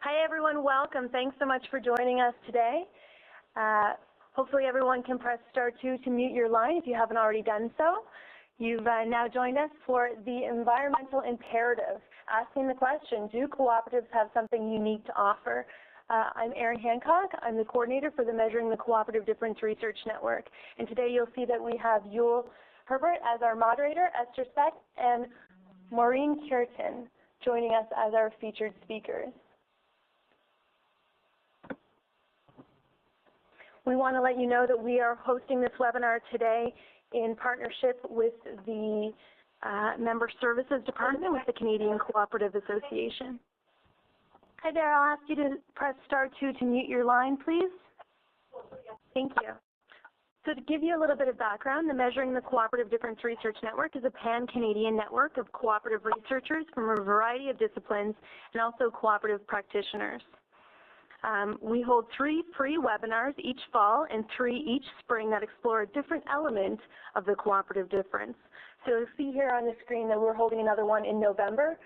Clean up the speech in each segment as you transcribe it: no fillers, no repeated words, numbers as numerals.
Hi everyone, welcome. Thanks so much for joining us today. Hopefully everyone can press *2 to mute your line if you haven't already done so. You've now joined us for the environmental imperative, asking the question, do cooperatives have something unique to offer? I'm Erin Hancock. I'm the coordinator for the Measuring the Cooperative Difference Research Network. And today you'll see that we have Yul Herbert as our moderator, Esther Speck, and Maureen Cureton joining us as our featured speakers. We want to let you know that we are hosting this webinar today in partnership with the Member Services Department with the Canadian Cooperative Association. Hi there, I'll ask you to press *2 to mute your line, please. Thank you. So to give you a little bit of background, the Measuring the Cooperative Difference Research Network is a pan-Canadian network of cooperative researchers from a variety of disciplines and also cooperative practitioners. We hold 3 free webinars each fall and 3 each spring that explore a different element of the cooperative difference. So you'll see here on the screen that we're holding another one in November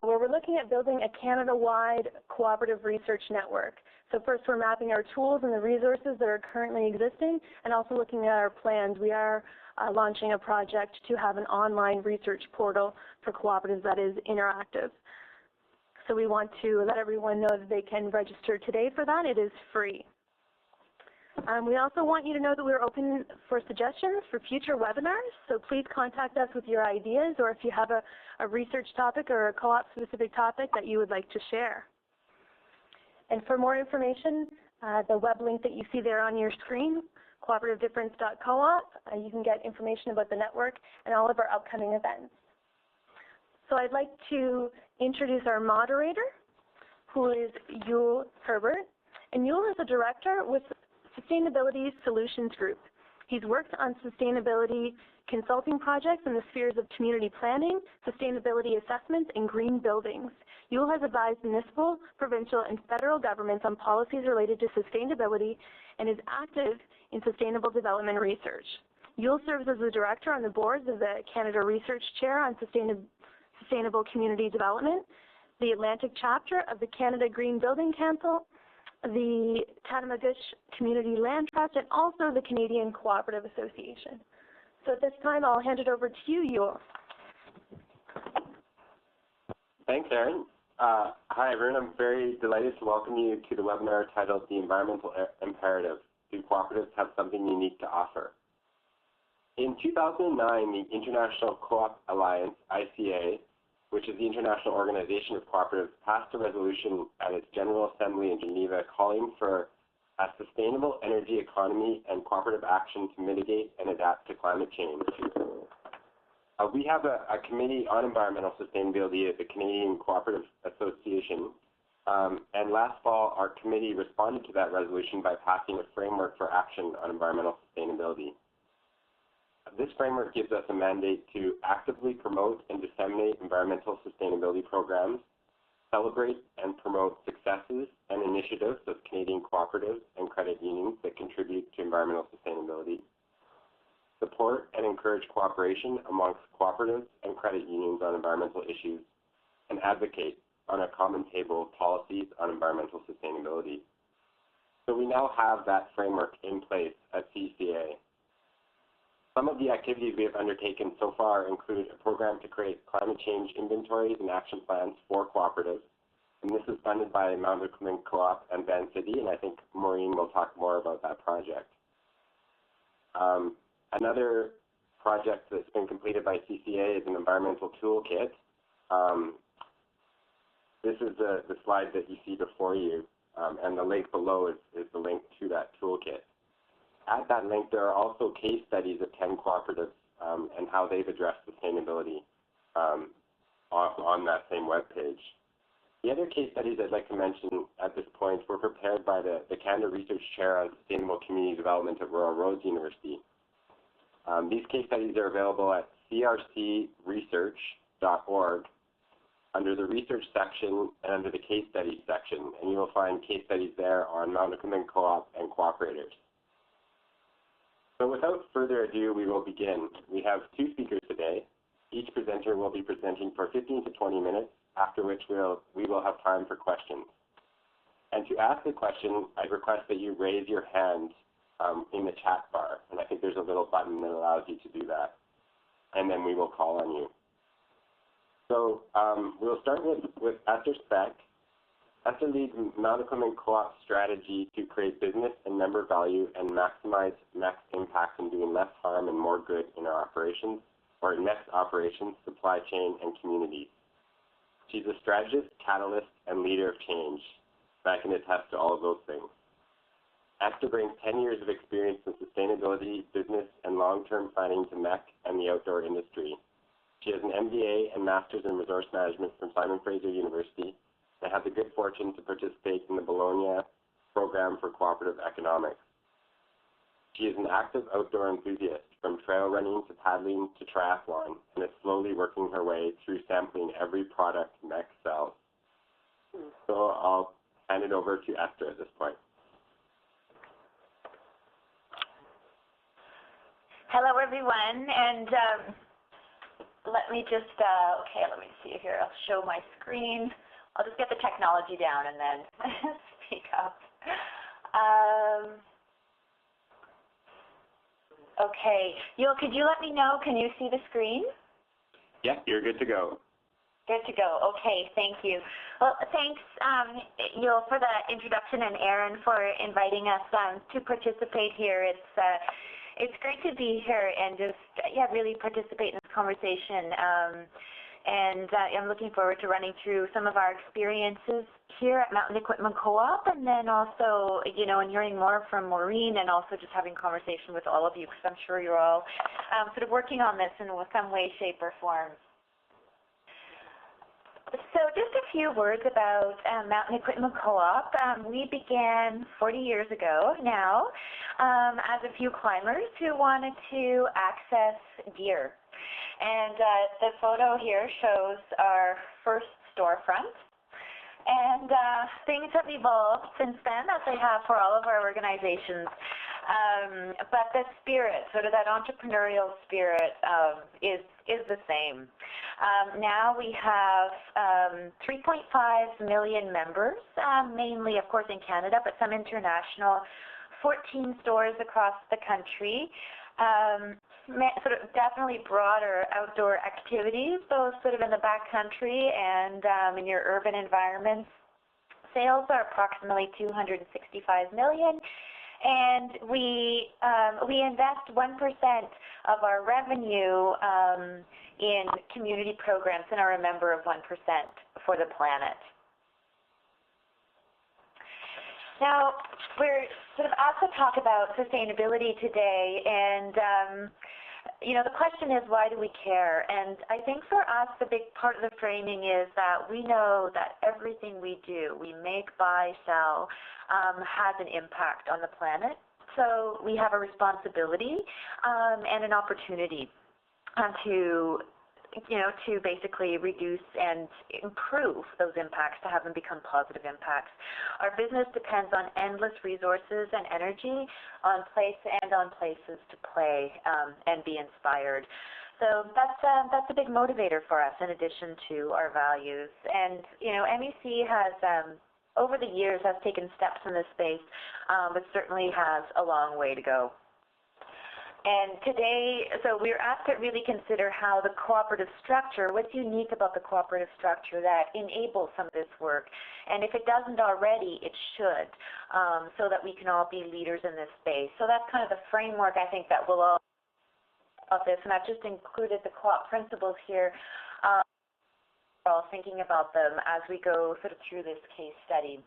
where we're looking at building a Canada-wide cooperative research network. So first we're mapping our tools and the resources that are currently existing and also looking at our plans. We are launching a project to have an online research portal for cooperatives that is interactive. So we want to let everyone know that they can register today for that. It is free. We also want you to know that we're open for suggestions for future webinars. So please contact us with your ideas or if you have a research topic or a co-op specific topic that you would like to share. And for more information, the web link that you see there on your screen, cooperativedifference.coop, you can get information about the network and all of our upcoming events. So I'd like to introduce our moderator, who is Yul Herbert. And Yul is a director with Sustainability Solutions Group. He's worked on sustainability consulting projects in the spheres of community planning, sustainability assessments, and green buildings. Yul has advised municipal, provincial, and federal governments on policies related to sustainability and is active in sustainable development research. Yul serves as the director on the boards of the Canada Research Chair on Sustainable Community Development, the Atlantic chapter of the Canada Green Building Council, the Tatamagouche Community Land Trust, and also the Canadian Cooperative Association. So at this time, I'll hand it over to you, Yul. Thanks, Erin. Hi, everyone. I'm very delighted to welcome you to the webinar titled The Environmental Imperative, Do Cooperatives Have Something Unique to Offer? In 2009, the International Co-op Alliance, ICA, which is the International Organization of Cooperatives, passed a resolution at its General Assembly in Geneva calling for a sustainable energy economy and cooperative action to mitigate and adapt to climate change. We have a committee on environmental sustainability at the Canadian Cooperative Association, and last fall our committee responded to that resolution by passing a framework for action on environmental sustainability. This framework gives us a mandate to actively promote and disseminate environmental sustainability programs, celebrate and promote successes and initiatives of Canadian cooperatives and credit unions that contribute to environmental sustainability, support and encourage cooperation amongst cooperatives and credit unions on environmental issues, and advocate on a common table of policies on environmental sustainability. So we now have that framework in place at CCA. Some of the activities we have undertaken so far include a program to create climate change inventories and action plans for cooperatives. And this is funded by Mount Wickliffe Co-op and Van City, and I think Maureen will talk more about that project. Another project that's been completed by CCA is an environmental toolkit. This is the slide that you see before you, and the link below is the link to that toolkit. At that link, there are also case studies of 10 cooperatives and how they've addressed sustainability on that same web page. The other case studies I'd like to mention at this point were prepared by the Canada Research Chair on Sustainable Community Development at Royal Roads University. These case studies are available at crcresearch.org under the research section and under the case studies section, and you will find case studies there on Mount Wickliffe Co-op and cooperators. So without further ado, we will begin. We have 2 speakers today. Each presenter will be presenting for 15 to 20 minutes, after which we will have time for questions. And to ask a question, I request that you raise your hand in the chat bar. And I think there's a little button that allows you to do that. And then we will call on you. So we'll start with Esther Speck. Esther leads Mount Equipment Co-op's strategy to create business and member value and maximize MEC's impact in doing less harm and more good in our operations, or in MEC's operations, supply chain, and communities. She's a strategist, catalyst, and leader of change. I can attest to all of those things. Esther brings 10 years of experience in sustainability, business, and long-term planning to MEC and the outdoor industry. She has an MBA and Master's in Resource Management from Simon Fraser University. I had the good fortune to participate in the Bologna program for cooperative economics. She is an active outdoor enthusiast, from trail running to paddling to triathlon, and is slowly working her way through sampling every product MEC sells. So I'll hand it over to Esther at this point. Hello, everyone, and let me just, okay, let me see here. I'll show my screen. I'll just get the technology down and then speak up. Okay, Yul, could you let me know, can you see the screen? Yeah, you're good to go. Good to go. Okay, thank you. Well, thanks, Yul, for the introduction, and Aaron for inviting us to participate here. It's great to be here and just, really participate in this conversation. And I'm looking forward to running through some of our experiences here at Mountain Equipment Co-op, and then also, and hearing more from Maureen, and also just having conversation with all of you, because I'm sure you're all sort of working on this in some way, shape, or form. So just a few words about Mountain Equipment Co-op. We began 40 years ago now as a few climbers who wanted to access gear. And the photo here shows our first storefront. And things have evolved since then, as they have for all of our organizations. But the spirit, sort of that entrepreneurial spirit, is the same. Now we have 3.5 million members, mainly, of course, in Canada, but some international, 14 stores across the country. Sort of definitely broader outdoor activities, both sort of in the backcountry and in your urban environments. Sales are approximately $265 million, and we invest 1% of our revenue in community programs, and are a member of 1% for the planet. Now, we're sort of asked to talk about sustainability today, and the question is, why do we care? And I think for us, the big part of the framing is that we know that everything we do, we make, buy, sell, has an impact on the planet. So we have a responsibility and an opportunity to basically reduce and improve those impacts, to have them become positive impacts. Our business depends on endless resources and energy, on places to play and be inspired. So that's a big motivator for us, in addition to our values. And MEC has over the years has taken steps in this space, but certainly has a long way to go. And today, so we're asked to really consider how the cooperative structure, what's unique about the cooperative structure that enables some of this work. And if it doesn't already, it should, so that we can all be leaders in this space. So that's kind of the framework, I think, that we'll all of this. And I've just included the co-op principles here. We're all thinking about them as we go sort of through this case study.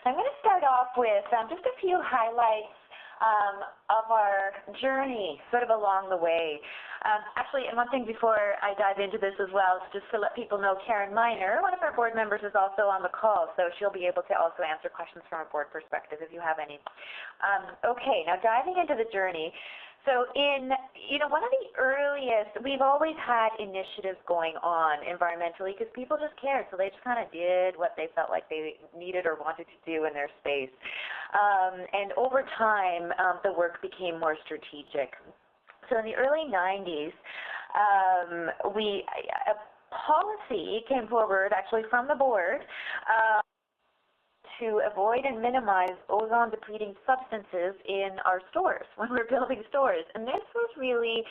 I'm going to start off with just a few highlights of our journey sort of along the way. Actually, and one thing before I dive into this as well is just to let people know Karen Miner, one of our board members, is also on the call, so she'll be able to also answer questions from a board perspective if you have any. Okay, now diving into the journey. So one of the earliest, we've always had initiatives going on environmentally because people just cared, so they just kind of did what they felt like they needed or wanted to do in their space. And over time, the work became more strategic. So in the early 90s, a policy came forward, actually from the board, to avoid and minimize ozone-depleting substances in our stores when we're building stores. And this was really,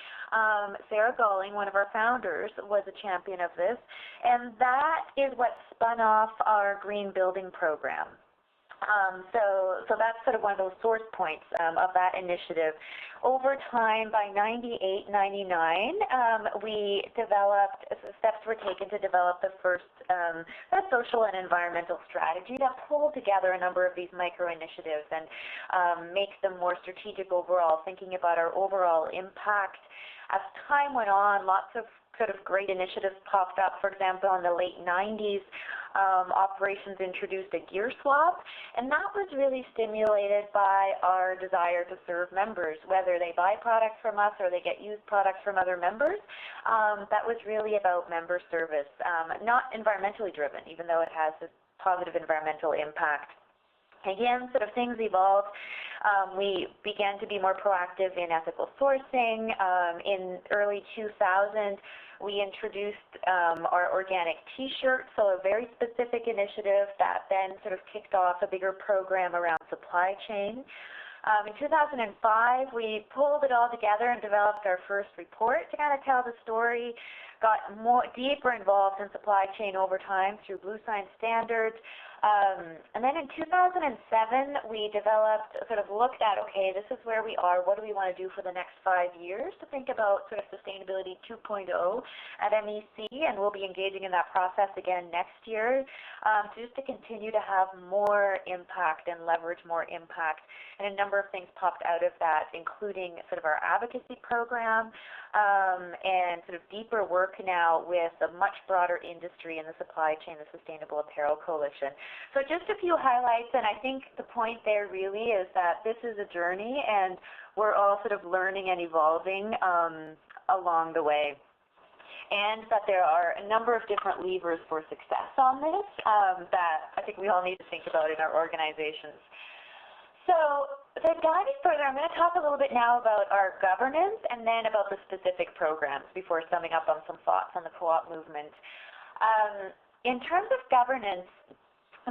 Sarah Galling, one of our founders, was a champion of this, and that is what spun off our green building program. So that's sort of one of those source points of that initiative. Over time, by 98, 99, we developed, steps were taken to develop the first social and environmental strategy that pulled together a number of these micro-initiatives and makes them more strategic overall, thinking about our overall impact. As time went on, lots of sort of great initiatives popped up. For example, in the late 90s, operations introduced a gear swap, and that was really stimulated by our desire to serve members, whether they buy products from us or they get used products from other members. That was really about member service, not environmentally driven, even though it has a positive environmental impact. Again, sort of things evolved. We began to be more proactive in ethical sourcing. In early 2000, we introduced our organic T-shirt, so a very specific initiative that then sort of kicked off a bigger program around supply chain. In 2005, we pulled it all together and developed our first report to kind of tell the story, got deeper involved in supply chain over time through Blue Sign standards. And then in 2007, we developed, sort of looked at, okay, this is where we are, what do we want to do for the next 5 years to think about sort of Sustainability 2.0 at MEC, and we'll be engaging in that process again next year, just to continue to have more impact and leverage more impact. And a number of things popped out of that, including sort of our advocacy program, and sort of deeper work now with a much broader industry in the supply chain, the Sustainable Apparel Coalition. So just a few highlights, and I think the point there really is that this is a journey, and we're all sort of learning and evolving along the way. And that there are a number of different levers for success on this that I think we all need to think about in our organizations. So to dive further, I'm going to talk a little bit now about our governance and then about the specific programs before summing up on some thoughts on the co-op movement. In terms of governance,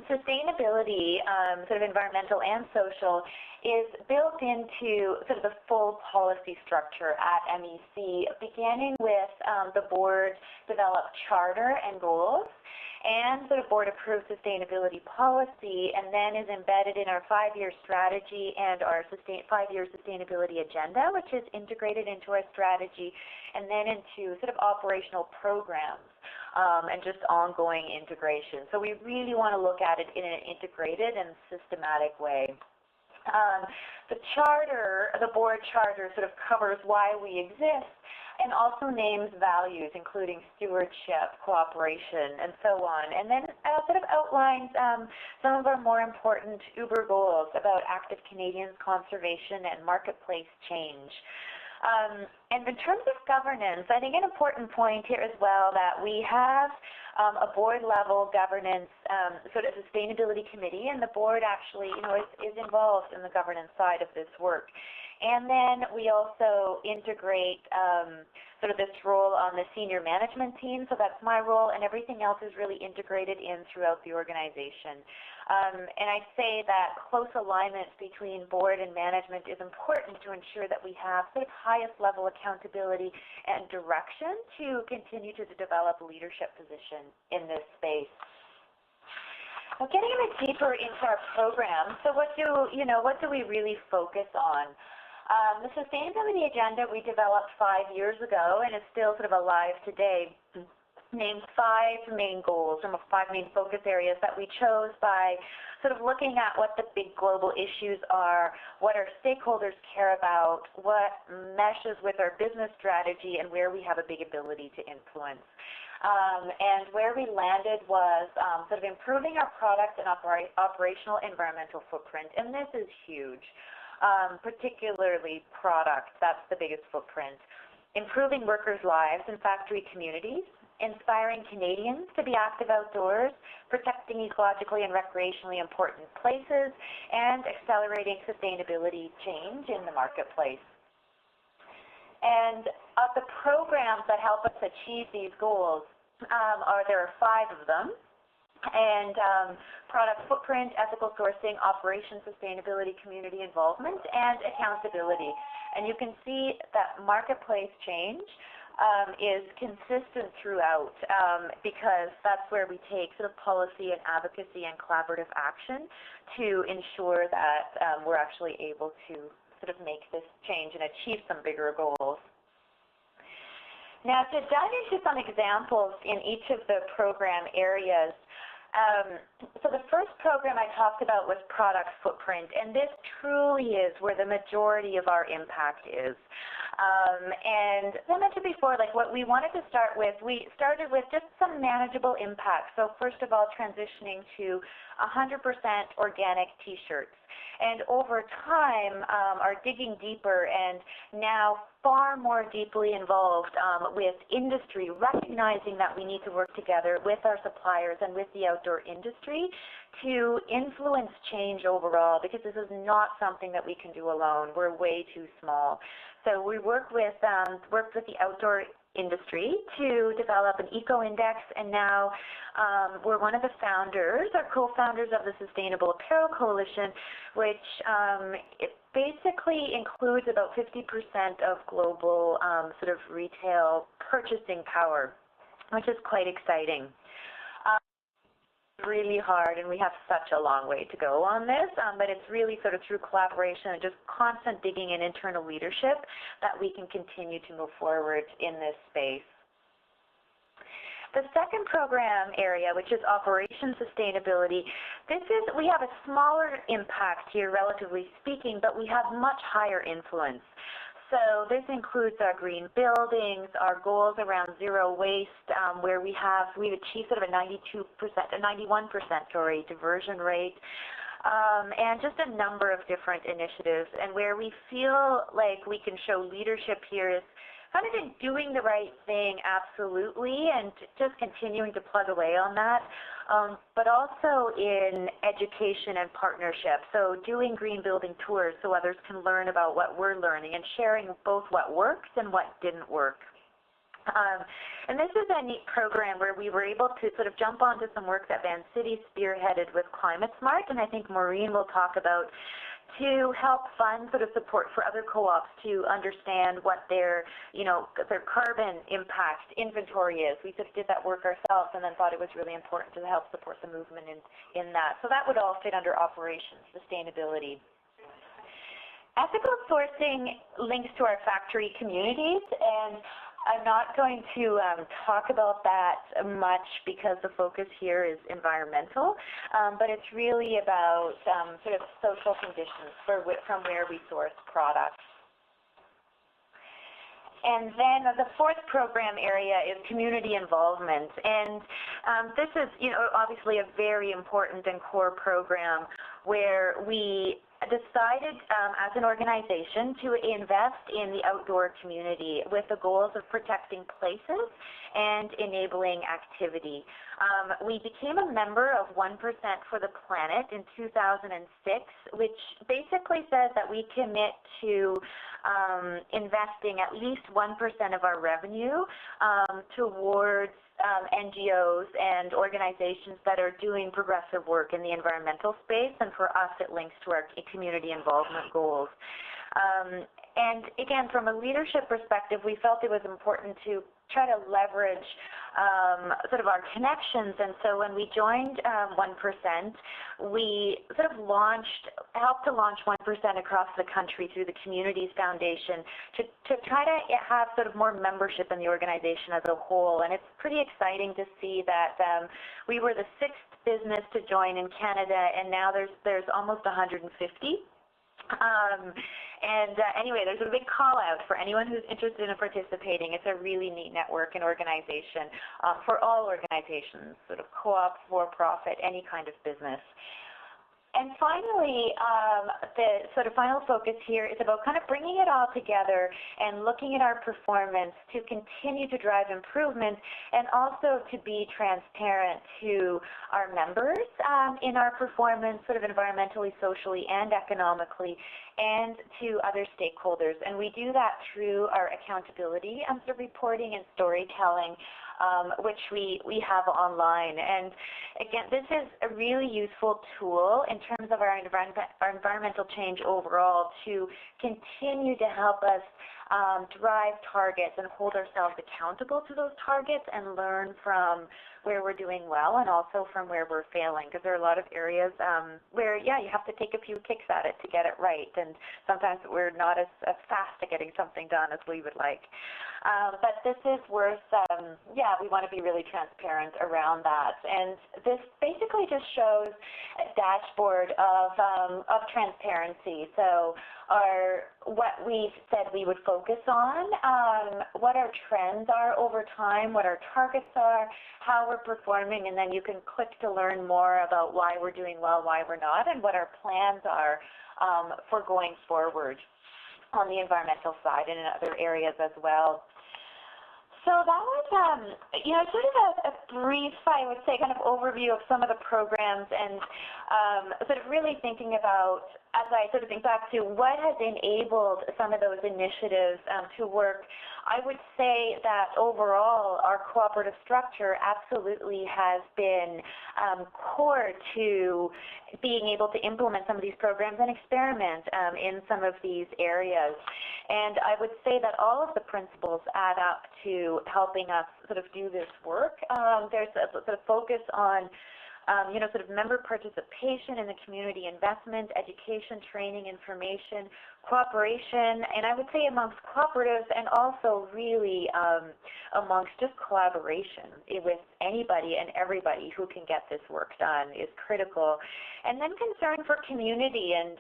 sustainability, sort of environmental and social, is built into sort of the full policy structure at MEC, beginning with the board developed charter and goals, and sort of board-approved sustainability policy, and then is embedded in our 5-year strategy and our 5-year sustainability agenda, which is integrated into our strategy, and then into sort of operational programs. And just ongoing integration. So we really want to look at it in an integrated and systematic way. The charter, the board charter, sort of covers why we exist and also names values, including stewardship, cooperation, and so on. And then sort of outlines some of our more important Uber goals about active Canadians, conservation, and marketplace change. And in terms of governance, I think an important point here as well that we have a board-level governance sort of sustainability committee, and the board actually, is involved in the governance side of this work. And then we also integrate sort of this role on the senior management team, so that's my role, and everything else is really integrated in throughout the organization. And I say that close alignment between board and management is important to ensure that we have sort of highest level accountability and direction to continue to develop a leadership position in this space. Now, getting a bit deeper into our program, so what do we really focus on? The sustainability agenda we developed 5 years ago and is still sort of alive today, named 5 main goals from 5 main focus areas that we chose by sort of looking at what the big global issues are, what our stakeholders care about, what meshes with our business strategy, and where we have a big ability to influence. And where we landed was sort of improving our product and operational environmental footprint, and this is huge. Particularly product, that's the biggest footprint. Improving workers' lives in factory communities, inspiring Canadians to be active outdoors, protecting ecologically and recreationally important places, and accelerating sustainability change in the marketplace. And of the programs that help us achieve these goals, there are 5 of them. and product footprint, ethical sourcing, operations, sustainability, community involvement, and accountability. And you can see that marketplace change is consistent throughout because that's where we take sort of policy and advocacy and collaborative action to ensure that we're actually able to sort of make this change and achieve some bigger goals. Now, to dive into some examples in each of the program areas, so the first program I talked about was product footprint, and this truly is where the majority of our impact is. And as I mentioned before, like what we wanted to start with, we started with just some manageable impacts. So first of all, transitioning to 100% organic T-shirts. And over time, are digging deeper and now far more deeply involved with industry, recognizing that we need to work together with our suppliers and with the outdoor industry to influence change overall, because this is not something that we can do alone. We're way too small. So we worked with the outdoor industry to develop an eco-index, and now we're one of the founders, or co-founders of the Sustainable Apparel Coalition, which it basically includes about 50% of global sort of retail purchasing power, which is quite exciting. Really hard, and we have such a long way to go on this, but it's really sort of through collaboration and just constant digging in internal leadership that we can continue to move forward in this space. The second program area, which is operations sustainability, we have a smaller impact here, relatively speaking, but we have much higher influence. So this includes our green buildings, our goals around zero waste, where we've achieved sort of a 91% diversion rate, and just a number of different initiatives. And where we feel like we can show leadership here is kind of in doing the right thing, absolutely, and just continuing to plug away on that, but also in education and partnership. So doing green building tours so others can learn about what we're learning and sharing both what works and what didn't work. And this is a neat program where we were able to sort of jump onto some work that Van City spearheaded with Climate Smart, and I think Maureen will talk about, to help fund sort of support for other co-ops to understand what their carbon impact inventory is. We sort of did that work ourselves and then thought it was really important to help support the movement in that. So that would all fit under operations, sustainability. Ethical sourcing links to our factory communities, and I'm not going to talk about that much because the focus here is environmental, but it's really about sort of social conditions from where we source products. And then the fourth program area is community involvement, and this is, obviously a very important and core program where we decided as an organization to invest in the outdoor community with the goals of protecting places and enabling activity. We became a member of 1% for the Planet in 2006, which basically says that we commit to investing at least 1% of our revenue towards NGOs and organizations that are doing progressive work in the environmental space, and for us it links to our community involvement goals. And again, from a leadership perspective, we felt it was important to try to leverage sort of our connections, and so when we joined 1%, we sort of helped to launch 1% across the country through the Communities Foundation to try to have sort of more membership in the organization as a whole. And it's pretty exciting to see that we were the 6th business to join in Canada, and now there's almost 150. Anyway, there's a big call out for anyone who's interested in participating. It's a really neat network and organization for all organizations, sort of co-op, for-profit, any kind of business. And finally, the sort of final focus here is about kind of bringing it all together and looking at our performance to continue to drive improvement, and also to be transparent to our members in our performance, sort of environmentally, socially, and economically, and to other stakeholders. And we do that through our accountability and sort of reporting and storytelling which we have online. And again, this is a really useful tool in terms of our environmental change overall to continue to help us drive targets and hold ourselves accountable to those targets and learn from where we're doing well and also from where we're failing, because there are a lot of areas where, yeah, you have to take a few kicks at it to get it right, and sometimes we're not as fast at getting something done as we would like. But this is worth, we want to be really transparent around that. And this basically just shows a dashboard of transparency. So what we said we would focus on, what our trends are over time, what our targets are, how we're performing, and then you can click to learn more about why we're doing well, why we're not, and what our plans are for going forward on the environmental side and in other areas as well. So that was, sort of a brief, I would say, kind of overview of some of the programs and sort of really thinking about, as I sort of think back to what has enabled some of those initiatives to work. I would say that overall our cooperative structure absolutely has been core to being able to implement some of these programs and experiment in some of these areas. And I would say that all of the principles add up to helping us sort of do this work. There's a sort of focus on sort of member participation in the community, investment, education, training, information, cooperation, and I would say amongst cooperatives and also really amongst just collaboration with anybody and everybody who can get this work done is critical. And then concern for community, and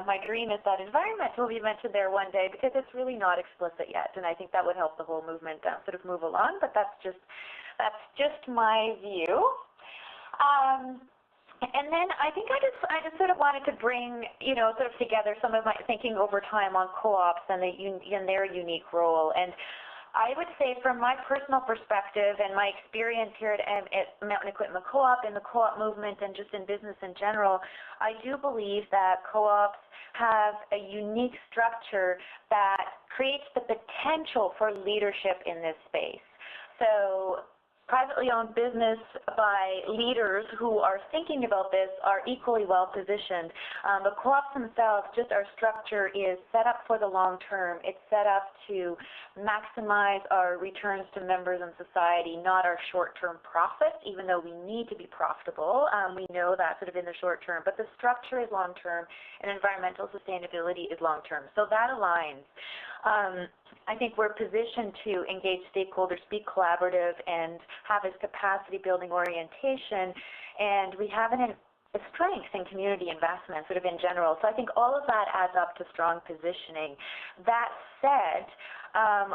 my dream is that environment will be mentioned there one day, because it's really not explicit yet, and I think that would help the whole movement sort of move along, but that's just my view. And then I think I just sort of wanted to bring, sort of together some of my thinking over time on co-ops and their unique role. And I would say from my personal perspective and my experience here at Mountain Equipment Co-op, in the co-op movement and just in business in general, I do believe that co-ops have a unique structure that creates the potential for leadership in this space. So privately owned business by leaders who are thinking about this are equally well positioned. The co-ops themselves, just our structure is set up for the long term. It's set up to maximize our returns to members and society, not our short-term profit, even though we need to be profitable. We know that sort of in the short term, but the structure is long-term and environmental sustainability is long-term. So that aligns. I think we're positioned to engage stakeholders, be collaborative, and have this capacity-building orientation, and we have a strength in community investment sort of in general. So I think all of that adds up to strong positioning. That said,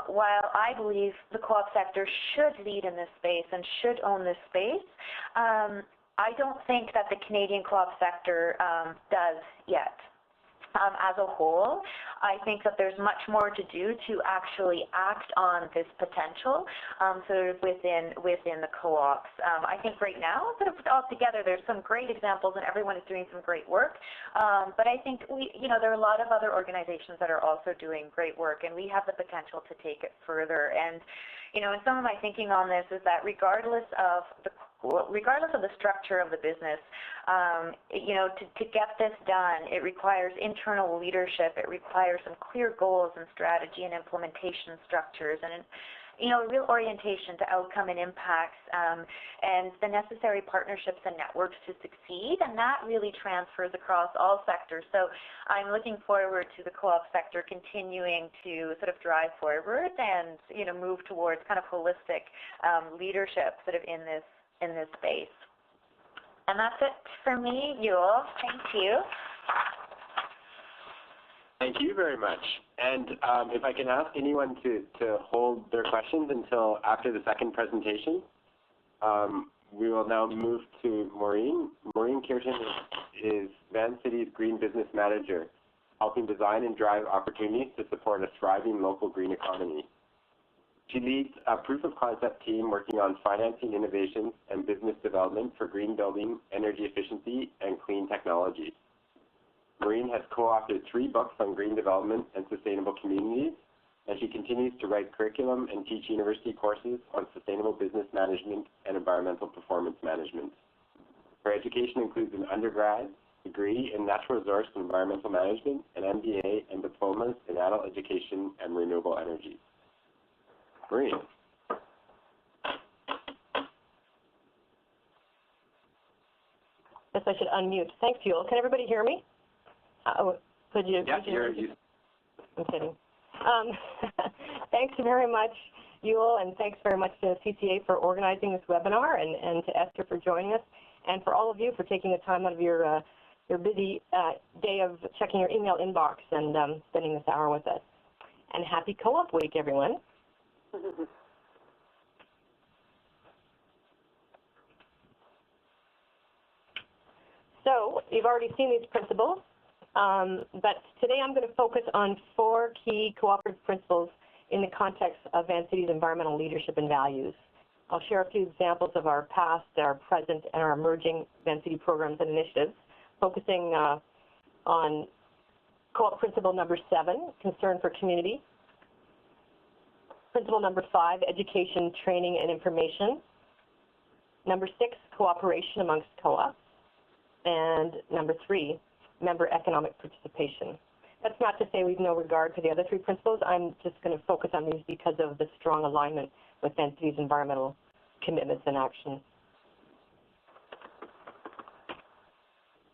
while I believe the co-op sector should lead in this space and should own this space, I don't think that the Canadian co-op sector does yet. As a whole, I think that there's much more to do to actually act on this potential sort of within the co-ops. I think right now, sort of altogether, there's some great examples and everyone is doing some great work. But I think there are a lot of other organizations that are also doing great work, and we have the potential to take it further. And and some of my thinking on this is that regardless of the structure of the business, to get this done, it requires internal leadership. It requires some clear goals and strategy and implementation structures, and a real orientation to outcome and impacts, and the necessary partnerships and networks to succeed. And that really transfers across all sectors. So I'm looking forward to the co-op sector continuing to sort of drive forward and move towards kind of holistic leadership sort of in this space. And that's it for me, Yul. Thank you. Thank you very much. And if I can ask anyone to hold their questions until after the second presentation, we will now move to Maureen. Maureen Kirton is Van City's Green Business Manager, helping design and drive opportunities to support a thriving local green economy. She leads a proof-of-concept team working on financing innovations and business development for green building, energy efficiency, and clean technologies. Maureen has co-authored 3 books on green development and sustainable communities, and she continues to write curriculum and teach university courses on sustainable business management and environmental performance management. Her education includes an undergrad degree in natural resource and environmental management, an MBA, and diplomas in adult education and renewable energy. Marie. Guess I should unmute. Thanks, Yul. Can everybody hear me? Could you? Yeah, I'm kidding. Thanks very much, Yul, and thanks very much to CCA for organizing this webinar, and to Esther for joining us, and for all of you for taking the time out of your busy day of checking your email inbox and spending this hour with us. And happy Co-op Week, everyone. So you've already seen these principles, but today I'm going to focus on 4 key cooperative principles in the context of Vancity's environmental leadership and values. I'll share a few examples of our past, our present, and our emerging Vancity programs and initiatives, focusing on co-op principle number 7, concern for community. Principle number 5, education, training, and information. Number 6, cooperation amongst co-ops. And number 3, member economic participation. That's not to say we've no regard for the other 3 principles. I'm just going to focus on these because of the strong alignment with Vancity's environmental commitments and actions.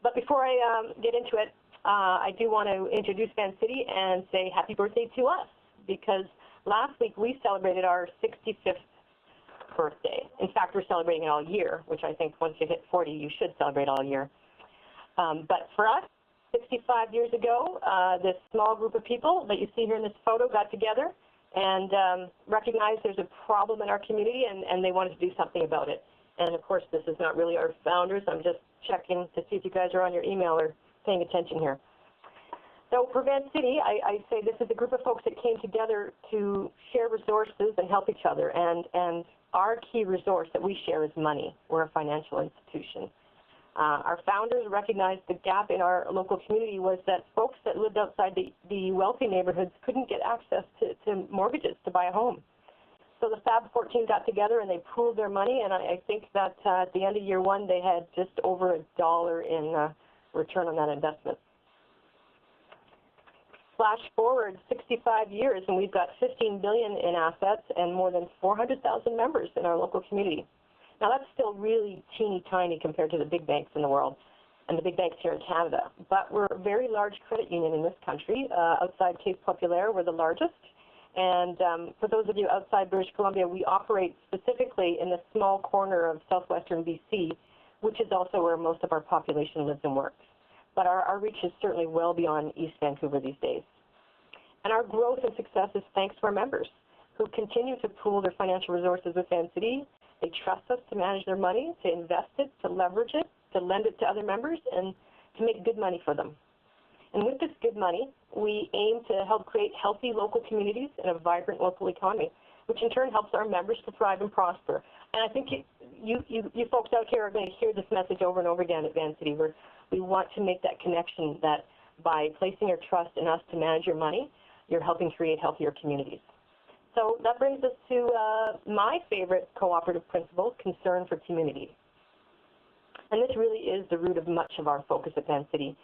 But before I get into it, I do want to introduce Vancity and say happy birthday to us, because last week we celebrated our 65th birthday. In fact, we're celebrating it all year, which I think once you hit 40, you should celebrate all year. But for us, 65 years ago, this small group of people that you see here in this photo got together and recognized there's a problem in our community, and they wanted to do something about it. And of course, this is not really our founders. I'm just checking to see if you guys are on your email or paying attention here. So for Vancity, I say this is a group of folks that came together to share resources and help each other. And our key resource that we share is money. We're a financial institution. Our founders recognized the gap in our local community was that folks that lived outside the wealthy neighborhoods couldn't get access to mortgages to buy a home. So the Fab 14 got together and they pooled their money, and I think that at the end of year 1 they had just over $1 in return on that investment. Flash forward 65 years and we've got $15 billion in assets and more than 400,000 members in our local community. Now that's still really teeny tiny compared to the big banks in the world and the big banks here in Canada. But we're a very large credit union in this country. Outside Cape Populaire, we're the largest. And for those of you outside British Columbia, we operate specifically in the small corner of southwestern BC, which is also where most of our population lives and works. But our reach is certainly well beyond East Vancouver these days. And our growth and success is thanks to our members, who continue to pool their financial resources with Vancity. They trust us to manage their money, to invest it, to leverage it, to lend it to other members, and to make good money for them. And with this good money, we aim to help create healthy local communities and a vibrant local economy, which in turn helps our members to thrive and prosper. And I think you folks out here are going to hear this message over and over again at Vancity, where we want to make that connection that by placing your trust in us to manage your money, you're helping create healthier communities. So that brings us to my favorite cooperative principle, concern for community. And this really is the root of much of our focus at Vancity.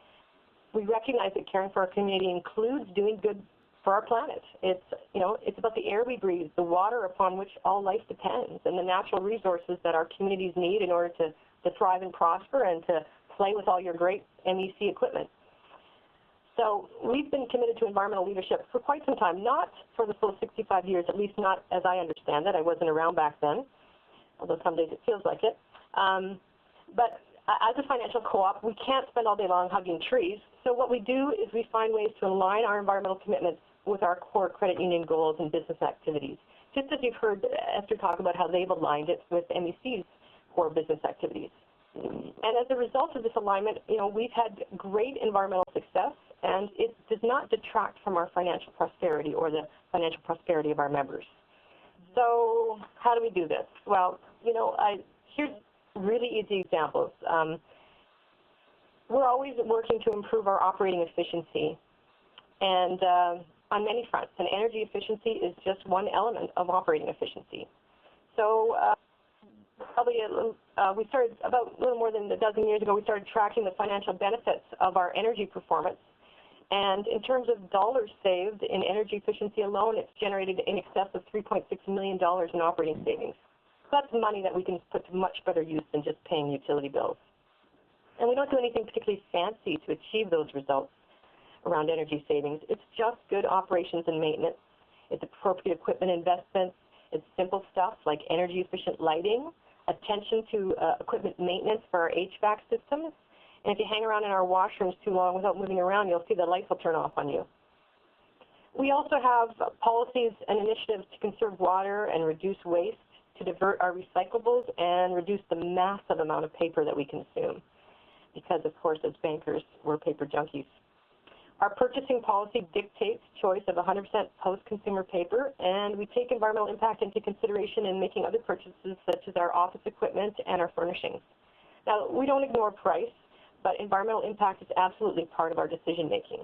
We recognize that caring for our community includes doing good for our planet. It's about the air we breathe, the water upon which all life depends, and the natural resources that our communities need in order to thrive and prosper and to play with all your great MEC equipment. So we've been committed to environmental leadership for quite some time, not for the full 65 years, at least not as I understand it. I wasn't around back then, although some days it feels like it. But as a financial co-op, we can't spend all day long hugging trees. So what we do is we find ways to align our environmental commitments with our core credit union goals and business activities, just as you've heard Esther talk about how they've aligned it with MEC's core business activities. And as a result of this alignment, we've had great environmental success, and it does not detract from our financial prosperity or the financial prosperity of our members. So how do we do this? Well, here's really easy examples. We're always working to improve our operating efficiency. And on many fronts, and energy efficiency is just one element of operating efficiency. So we started about a little more than a dozen years ago, we started tracking the financial benefits of our energy performance. And in terms of dollars saved in energy efficiency alone, it's generated in excess of $3.6 million in operating savings. So that's money that we can put to much better use than just paying utility bills. And we don't do anything particularly fancy to achieve those results around energy savings. It's just good operations and maintenance. It's appropriate equipment investments. It's simple stuff like energy efficient lighting, attention to equipment maintenance for our HVAC systems. And if you hang around in our washrooms too long without moving around, you'll see the lights will turn off on you. We also have policies and initiatives to conserve water and reduce waste, to divert our recyclables and reduce the massive amount of paper that we consume. Because, of course, as bankers, we're paper junkies. Our purchasing policy dictates choice of 100% post-consumer paper, and we take environmental impact into consideration in making other purchases, such as our office equipment and our furnishings. Now, we don't ignore price, but environmental impact is absolutely part of our decision-making.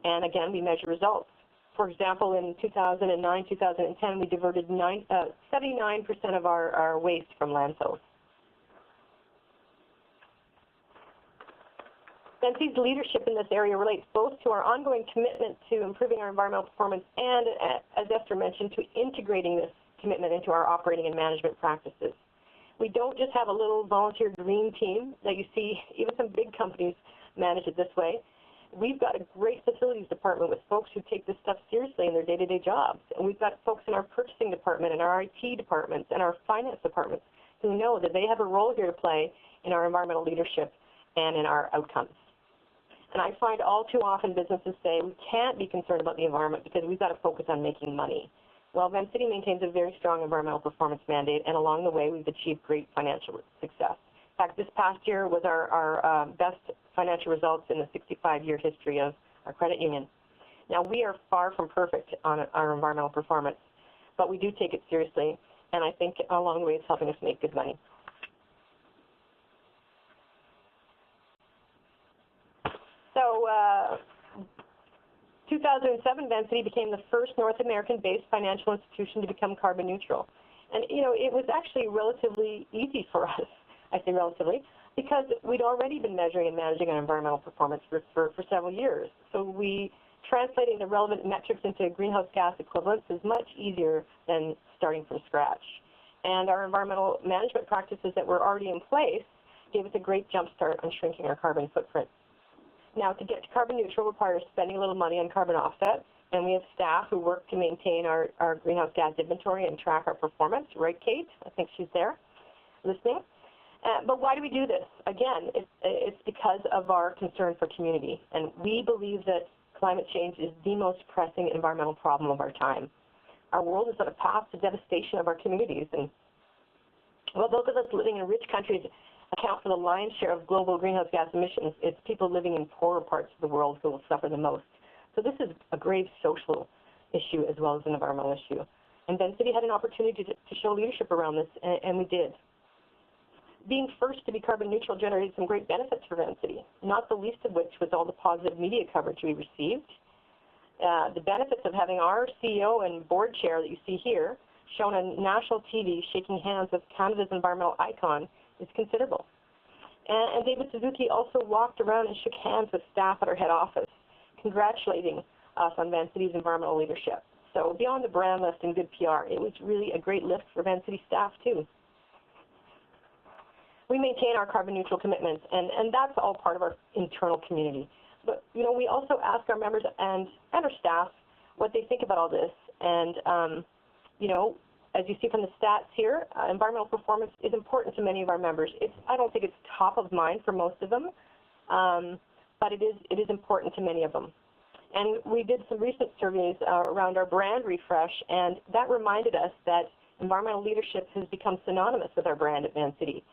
And again, we measure results. For example, in 2009, 2010, we diverted 79% of our waste from landfills. Bensi's leadership in this area relates both to our ongoing commitment to improving our environmental performance and, as Esther mentioned, to integrating this commitment into our operating and management practices. We don't just have a little volunteer green team that you see, even some big companies manage it this way. We've got a great facilities department with folks who take this stuff seriously in their day-to-day jobs. And we've got folks in our purchasing department and our IT departments and our finance departments who know that they have a role here to play in our environmental leadership and in our outcomes. And I find all too often businesses say we can't be concerned about the environment because we've got to focus on making money. Well, Vancity maintains a very strong environmental performance mandate, and along the way we've achieved great financial success. In fact, this past year was our best financial results in the 65-year history of our credit union. Now, we are far from perfect on our environmental performance, but we do take it seriously, and I think along the way it's helping us make good money. So, 2007, Vancity became the first North American-based financial institution to become carbon neutral. And, you know, it was actually relatively easy for us, I say relatively, because we'd already been measuring and managing our environmental performance for several years. So translating the relevant metrics into greenhouse gas equivalents is much easier than starting from scratch. And our environmental management practices that were already in place gave us a great jump start on shrinking our carbon footprint. Now, to get to carbon neutral requires spending a little money on carbon offsets, and we have staff who work to maintain our greenhouse gas inventory and track our performance. Right, Kate? I think she's there listening. But why do we do this? Again, it's because of our concern for community, and we believe that climate change is the most pressing environmental problem of our time. Our world is on a path to devastation of our communities, and while those of us living in rich countries account for the lion's share of global greenhouse gas emissions, it's people living in poorer parts of the world who will suffer the most. So this is a grave social issue as well as an environmental issue. And Vancity had an opportunity to show leadership around this, and we did. Being first to be carbon neutral generated some great benefits for Vancity, not the least of which was all the positive media coverage we received. The benefits of having our CEO and board chair that you see here shown on national TV shaking hands with Canada's environmental icon is considerable. And David Suzuki also walked around and shook hands with staff at our head office, congratulating us on Vancity's environmental leadership. So beyond the brand list and good PR, it was really a great lift for Vancity staff too. We maintain our carbon neutral commitments, and that's all part of our internal community. But, you know, we also ask our members and our staff what they think about all this. And, you know, as you see from the stats here, environmental performance is important to many of our members. I don't think it's top of mind for most of them, but it is important to many of them. And we did some recent surveys around our brand refresh, and that reminded us that environmental leadership has become synonymous with our brand at Vancity.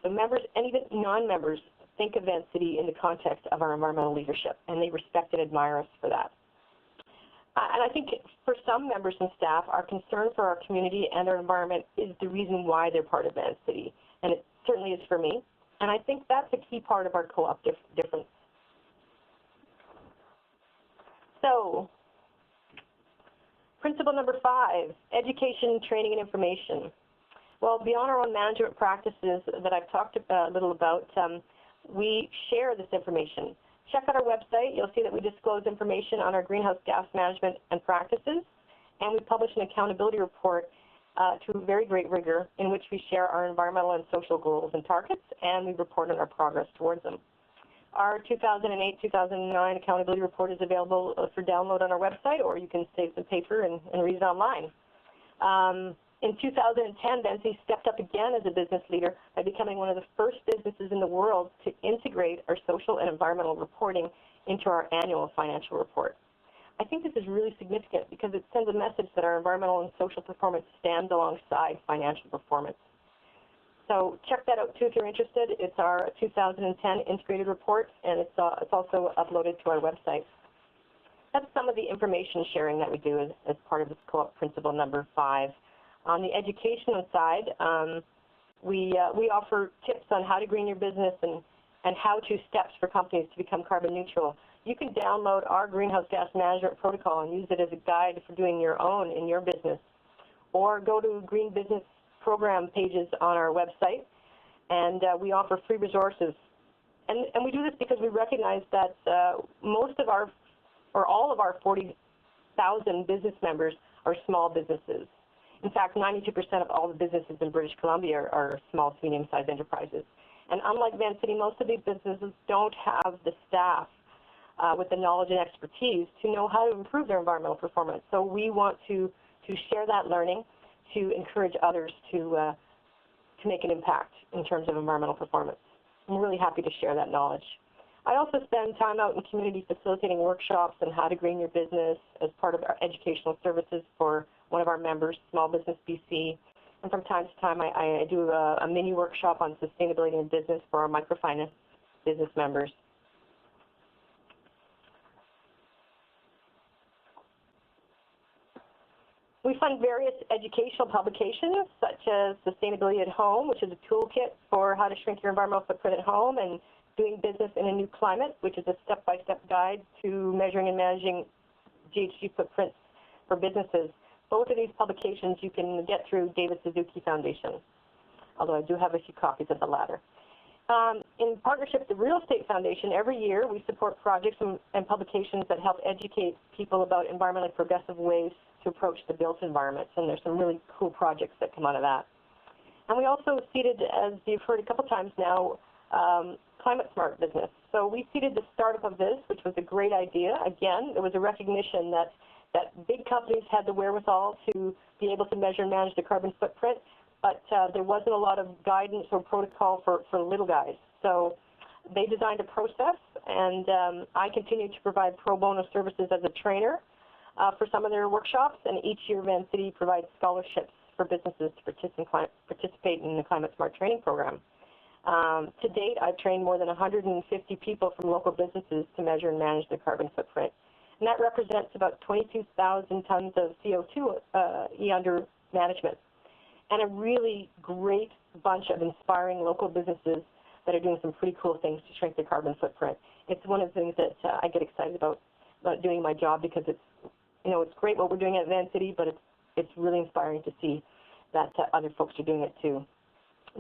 So members and even non-members think of Vancity in the context of our environmental leadership, and they respect and admire us for that. And I think for some members and staff, our concern for our community and our environment is the reason why they're part of Vancity, and it certainly is for me. And I think that's a key part of our co-op difference. So, Principle number 5, education, training, and information. Well, beyond our own management practices that I've talked a little about, we share this information. Check out our website. You'll see that we disclose information on our greenhouse gas management and practices, and we publish an accountability report to very great rigor in which we share our environmental and social goals and targets, and we report on our progress towards them. Our 2008-2009 accountability report is available for download on our website, or you can save some paper and read it online. In 2010, Benzie stepped up again as a business leader by becoming one of the first businesses in the world to integrate our social and environmental reporting into our annual financial report. I think this is really significant because it sends a message that our environmental and social performance stands alongside financial performance. So check that out too if you're interested. It's our 2010 integrated report, and it's also uploaded to our website. That's some of the information sharing that we do as part of this co-op principle number 5. On the educational side, we offer tips on how to green your business and how-to steps for companies to become carbon neutral. You can download our greenhouse gas management protocol and use it as a guide for doing your own in your business. Or go to Green Business Program pages on our website, and we offer free resources. And we do this because we recognize that most of our, or all of our 40,000 business members are small businesses. In fact, 92% of all the businesses in British Columbia are small to medium-sized enterprises. And unlike Van City, most of these businesses don't have the staff with the knowledge and expertise to know how to improve their environmental performance. So we want to share that learning to encourage others to make an impact in terms of environmental performance. I'm really happy to share that knowledge. I also spend time out in community facilitating workshops on how to green your business as part of our educational services for one of our members, Small Business BC. And from time to time, I do a mini workshop on sustainability in business for our microfinance business members. We fund various educational publications, such as Sustainability at Home, which is a toolkit for how to shrink your environmental footprint at home, and Doing Business in a New Climate, which is a step-by-step guide to measuring and managing GHG footprints for businesses. Both of these publications you can get through David Suzuki Foundation, although I do have a few copies of the latter. In partnership with the Real Estate Foundation, every year we support projects and publications that help educate people about environmentally progressive ways to approach the built environment, and there's some really cool projects that come out of that. And we also seeded, as you've heard a couple times now, Climate Smart Business. So we seeded the startup of this, which was a great idea. Again, it was a recognition that big companies had the wherewithal to be able to measure and manage the carbon footprint, but there wasn't a lot of guidance or protocol for little guys. So they designed a process, and I continue to provide pro bono services as a trainer for some of their workshops, and each year Van City provides scholarships for businesses to participate in the Climate Smart training program. To date, I've trained more than 150 people from local businesses to measure and manage their carbon footprint. And that represents about 22,000 tons of CO2 under management, and a really great bunch of inspiring local businesses that are doing some pretty cool things to shrink their carbon footprint. It's one of the things that I get excited about doing my job, because it's, you know, it's great what we're doing at Van City, but it's really inspiring to see that other folks are doing it too.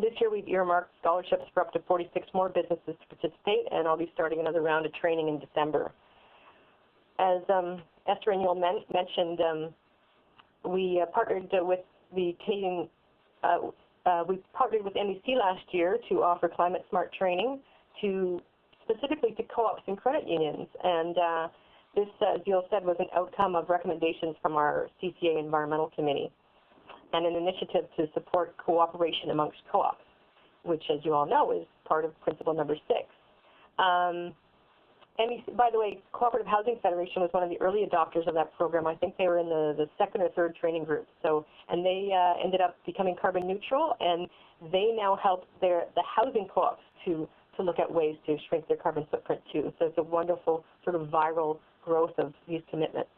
This year we've earmarked scholarships for up to 46 more businesses to participate, and I'll be starting another round of training in December. As Esther and Yoel mentioned, we partnered with the Canadian, we partnered with NBC last year to offer climate smart training specifically to co-ops and credit unions. And this, as Yoel said, was an outcome of recommendations from our CCA Environmental Committee, and an initiative to support cooperation amongst co-ops, which, as you all know, is part of principle number 6. NBC, by the way, Cooperative Housing Federation was one of the early adopters of that program. I think they were in the second or third training group. So, and they ended up becoming carbon neutral, and they now help the housing co-ops to look at ways to shrink their carbon footprint too. So it's a wonderful sort of viral growth of these commitments.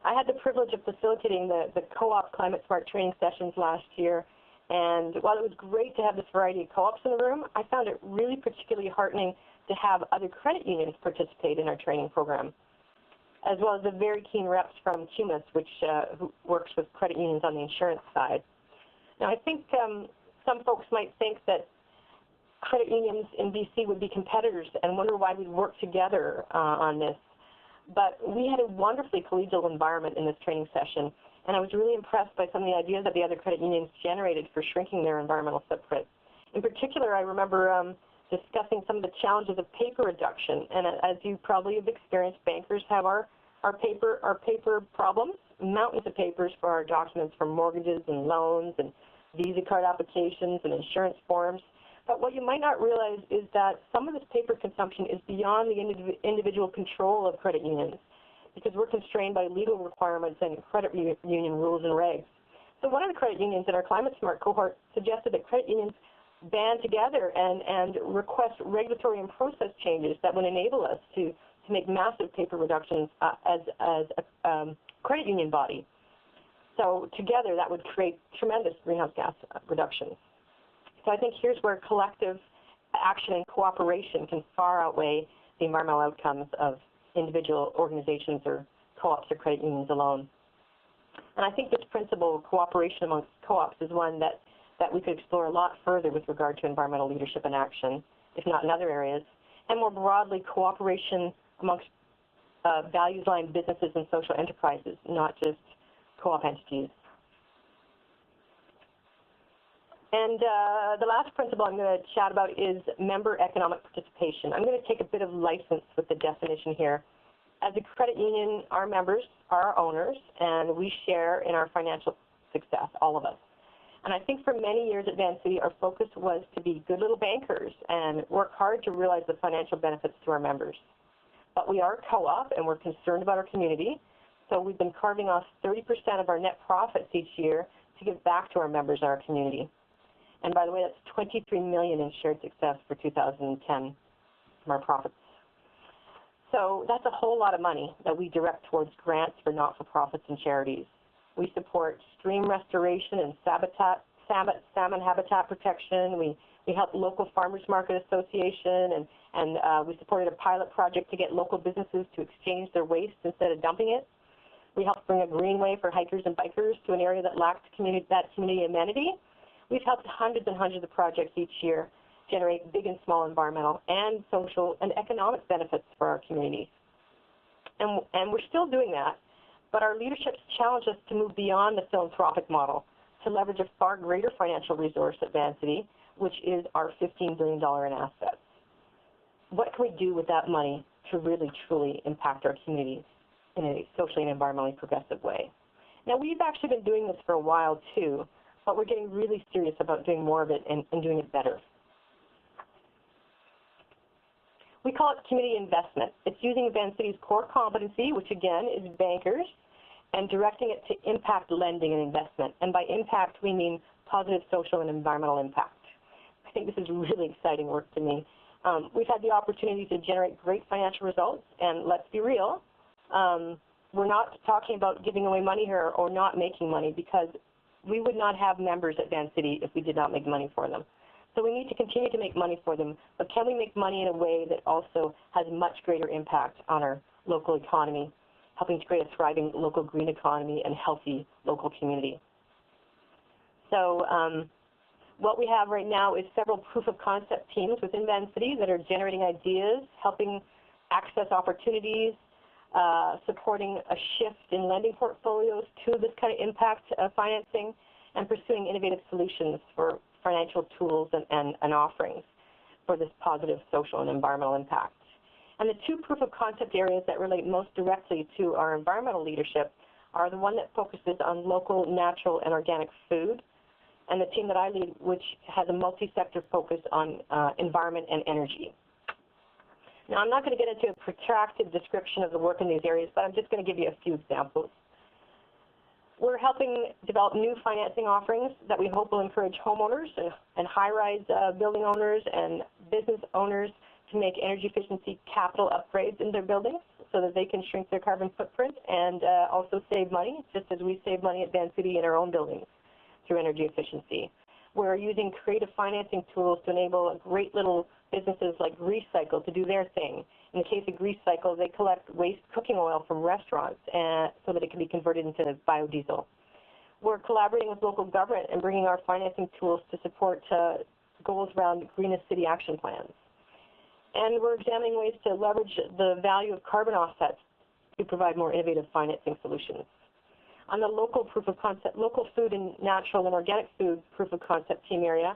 I had the privilege of facilitating the co-op Climate Smart training sessions last year, and while it was great to have this variety of co-ops in the room, I found it really particularly heartening to have other credit unions participate in our training program. as well as the very keen reps from CUMAS, which who works with credit unions on the insurance side. Now, I think some folks might think that credit unions in BC would be competitors and wonder why we'd work together on this. But we had a wonderfully collegial environment in this training session, and I was really impressed by some of the ideas that the other credit unions generated for shrinking their environmental footprint. In particular, I remember discussing some of the challenges of paper reduction, and as you probably have experienced, bankers have our paper problems, mountains of papers for our documents for mortgages and loans and Visa card applications and insurance forms. But what you might not realize is that some of this paper consumption is beyond the individual control of credit unions, because we're constrained by legal requirements and credit union rules and regs. So one of the credit unions in our Climate Smart cohort suggested that credit unions band together and request regulatory and process changes that would enable us to make massive paper reductions as a credit union body. So together that would create tremendous greenhouse gas reductions. So I think here's where collective action and cooperation can far outweigh the environmental outcomes of individual organizations or co-ops or credit unions alone. And I think this principle, cooperation amongst co-ops, is one that we could explore a lot further with regard to environmental leadership and action, if not in other areas, and more broadly, cooperation amongst values-aligned businesses and social enterprises, not just co-op entities. And the last principle I'm going to chat about is member economic participation. I'm going to take a bit of license with the definition here. As a credit union, our members are our owners, and we share in our financial success, all of us. And I think for many years at Vancity, our focus was to be good little bankers and work hard to realize the financial benefits to our members. But we are a co-op, and we're concerned about our community, so we've been carving off 30% of our net profits each year to give back to our members and our community. And by the way, that's $23 million in shared success for 2010 from our profits. So that's a whole lot of money that we direct towards grants for not-for-profits and charities. We support stream restoration and salmon habitat protection. We help local farmers market association, and we supported a pilot project to get local businesses to exchange their waste instead of dumping it. We helped bring a greenway for hikers and bikers to an area that lacked that community amenity. We've helped hundreds and hundreds of projects each year generate big and small environmental and social and economic benefits for our communities. And we're still doing that, but our leadership's challenged us to move beyond the philanthropic model to leverage a far greater financial resource at Vancity, which is our $15 billion in assets. What can we do with that money to really, truly impact our communities in a socially and environmentally progressive way? Now, we've actually been doing this for a while, too, but we're getting really serious about doing more of it and doing it better. We call it community investment. It's using Vancity's core competency, which again is bankers, and directing it to impact lending and investment. And by impact, we mean positive social and environmental impact. I think this is really exciting work to me. We've had the opportunity to generate great financial results, and let's be real, we're not talking about giving away money here or not making money, because we would not have members at Vancity if we did not make money for them. So we need to continue to make money for them, but can we make money in a way that also has much greater impact on our local economy, helping to create a thriving local green economy and healthy local community? So what we have right now is several proof of concept teams within Vancity that are generating ideas, helping access opportunities, supporting a shift in lending portfolios to this kind of impact financing, and pursuing innovative solutions for financial tools and offerings for this positive social and environmental impact. And the two proof of concept areas that relate most directly to our environmental leadership are the one that focuses on local, natural, and organic food, and the team that I lead, which has a multi-sector focus on environment and energy. Now, I'm not going to get into a protracted description of the work in these areas, but I'm just going to give you a few examples. We're helping develop new financing offerings that we hope will encourage homeowners and high-rise building owners and business owners to make energy efficiency capital upgrades in their buildings so that they can shrink their carbon footprint and also save money, just as we save money at Vancity in our own buildings through energy efficiency. We're using creative financing tools to enable a great little businesses like Recycle to do their thing. In the case of Recycle, they collect waste cooking oil from restaurants so that it can be converted into biodiesel. We're collaborating with local government and bringing our financing tools to support goals around greenest city action plans. And we're examining ways to leverage the value of carbon offsets to provide more innovative financing solutions. On the local proof of concept, local food and natural and organic food proof of concept team area,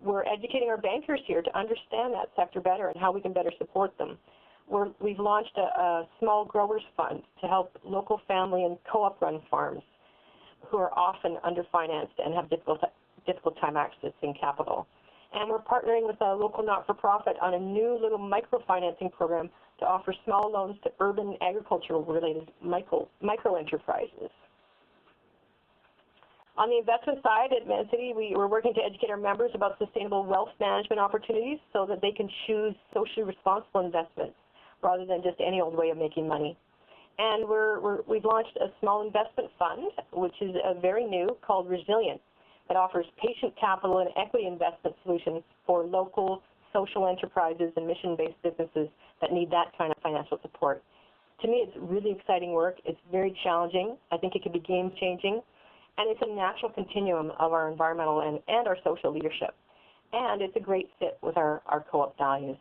we're educating our bankers here to understand that sector better and how we can better support them. We've launched a small growers fund to help local family and co-op run farms who are often underfinanced and have difficult time accessing capital. And we're partnering with a local not-for-profit on a new little microfinancing program to offer small loans to urban agricultural-related micro-enterprises. On the investment side, at ManCity, we're working to educate our members about sustainable wealth management opportunities so that they can choose socially responsible investments rather than just any old way of making money. And we've launched a small investment fund, which is very new, called Resilient, that offers patient capital and equity investment solutions for local social enterprises and mission-based businesses that need that kind of financial support. To me, it's really exciting work. It's very challenging. I think it could be game-changing. And it's a natural continuum of our environmental and our social leadership. And it's a great fit with our co-op values.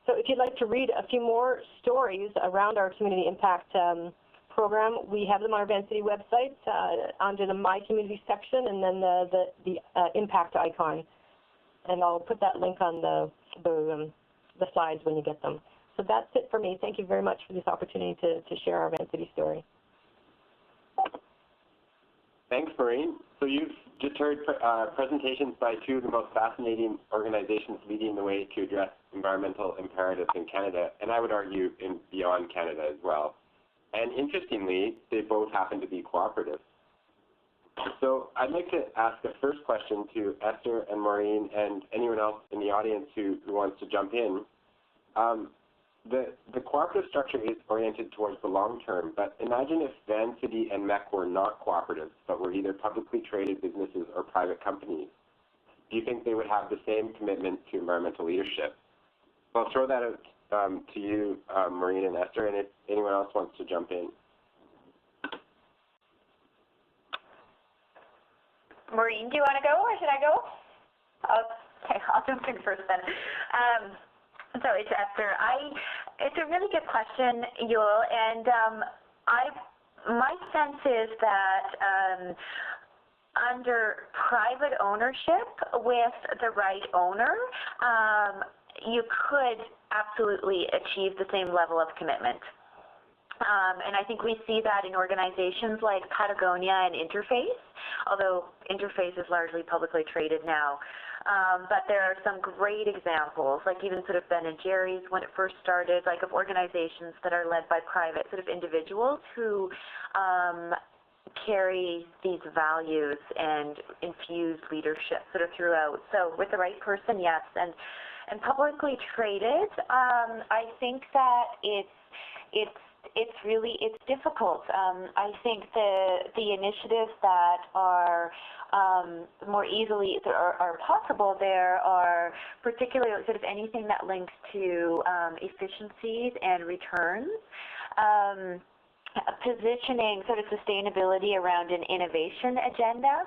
So if you'd like to read a few more stories around our community impact program, we have them on our ManCity website under the My Community section and then the impact icon. And I'll put that link on the slides when you get them. So that's it for me. Thank you very much for this opportunity to share our ManCity story. Thanks, Maureen. So you've just heard presentations by two of the most fascinating organizations leading the way to address environmental imperatives in Canada, and I would argue beyond Canada as well. And interestingly, they both happen to be cooperative. So I'd like to ask a first question to Esther and Maureen and anyone else in the audience who wants to jump in. The cooperative structure is oriented towards the long term, but imagine if ManCity and MEC were not cooperatives, but were either publicly traded businesses or private companies. Do you think they would have the same commitment to environmental leadership? So I'll throw that out to you, Maureen and Esther, and if anyone else wants to jump in. Maureen, do you want to go, or should I go? Okay, I'll jump in first then. So it's Esther. It's a really good question, Yul, and my sense is that under private ownership with the right owner, you could absolutely achieve the same level of commitment. And I think we see that in organizations like Patagonia and Interface, although Interface is largely publicly traded now. But there are some great examples, like even sort of Ben & Jerry's when it first started, like of organizations that are led by private sort of individuals who carry these values and infuse leadership sort of throughout. So with the right person, yes. And publicly traded, I think that it's difficult. I think the initiatives that are more easily are possible there are particularly sort of anything that links to efficiencies and returns. Positioning sort of sustainability around an innovation agenda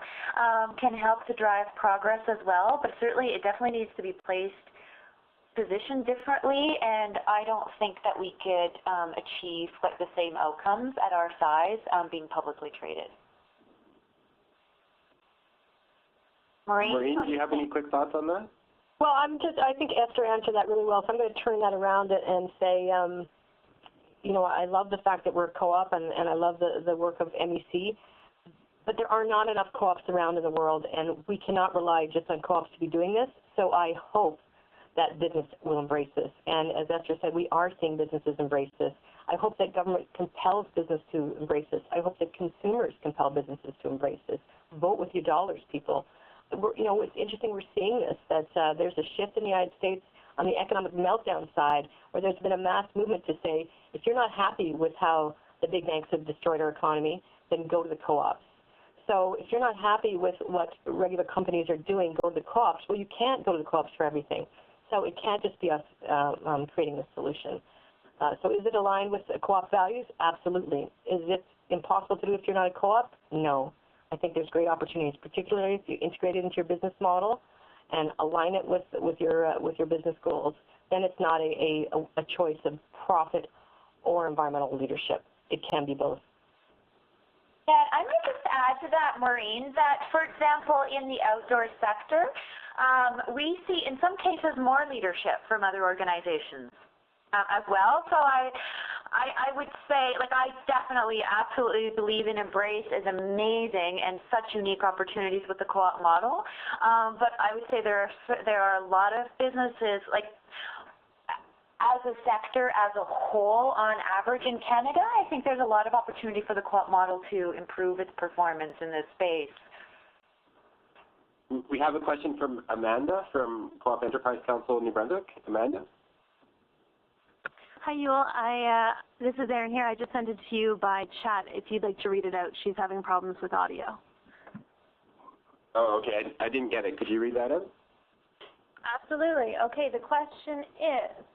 can help to drive progress as well, but certainly it definitely needs to be positioned differently, and I don't think that we could achieve like the same outcomes at our size being publicly traded. Maureen, do you have any quick thoughts on that? Well, I think Esther answered that really well, so I'm going to turn that around and say, I love the fact that we're a co-op, and I love the work of MEC, but there are not enough co-ops around in the world, and we cannot rely just on co-ops to be doing this, so I hope that business will embrace this. And as Esther said, we are seeing businesses embrace this. I hope that government compels business to embrace this. I hope that consumers compel businesses to embrace this. Vote with your dollars, people. It's interesting we're seeing this, that there's a shift in the United States on the economic meltdown side, where there's been a mass movement to say, if you're not happy with how the big banks have destroyed our economy, then go to the co-ops. So if you're not happy with what regular companies are doing, go to the co-ops. Well, you can't go to the co-ops for everything. So it can't just be us creating the solution. So is it aligned with co-op values? Absolutely. Is it impossible to do if you're not a co-op? No. I think there's great opportunities, particularly if you integrate it into your business model and align it with your business goals. Then it's not a choice of profit or environmental leadership. It can be both. Yeah, I might just add to that, Maureen, that, for example, in the outdoor sector, we see, in some cases, more leadership from other organizations as well. So I would say, like, I definitely, absolutely believe in Embrace as amazing and such unique opportunities with the co-op model. But I would say there are a lot of businesses, like, as a sector, as a whole, on average in Canada, I think there's a lot of opportunity for the co-op model to improve its performance in this space. We have a question from Amanda from Co-op Enterprise Council New Brunswick. Amanda? Hi, Yul. This is Erin here. I just sent it to you by chat. If you'd like to read it out, she's having problems with audio. Oh, okay. I didn't get it. Could you read that out? Absolutely. Okay, the question is,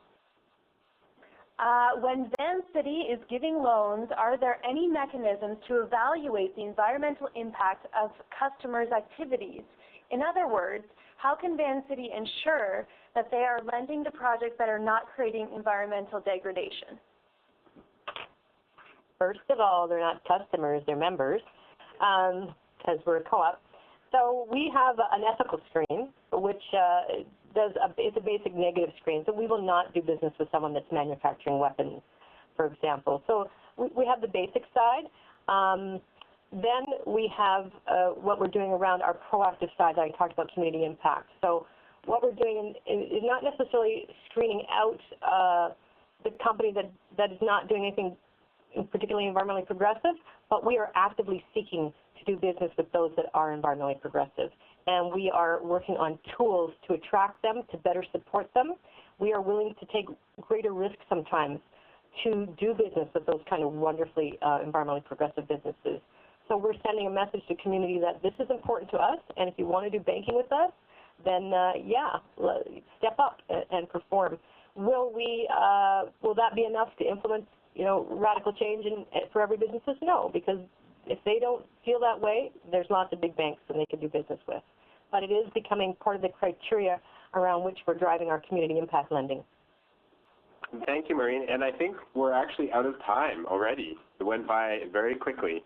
when Vancity is giving loans, are there any mechanisms to evaluate the environmental impact of customers' activities? In other words, how can Vancity ensure that they are lending to projects that are not creating environmental degradation? First of all, they're not customers, they're members, because we're a co-op. So we have an ethical screen, which it's a basic negative screen. So we will not do business with someone that's manufacturing weapons, for example. So we have the basic side. Then we have what we're doing around our proactive side that I talked about, community impact. So what we're doing is not necessarily screening out the company that is not doing anything particularly environmentally progressive, but we are actively seeking to do business with those that are environmentally progressive. And we are working on tools to attract them, to better support them. We are willing to take greater risks sometimes to do business with those kind of wonderfully environmentally progressive businesses. So we're sending a message to the community that this is important to us, and if you want to do banking with us, then step up and perform. Will that be enough to implement, radical change for every business? No, because if they don't feel that way, there's lots of big banks that they can do business with. But it is becoming part of the criteria around which we're driving our community impact lending. Thank you, Maureen. And I think we're actually out of time already. It went by very quickly.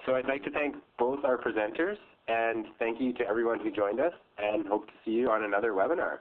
So I'd like to thank both our presenters, and thank you to everyone who joined us, and hope to see you on another webinar.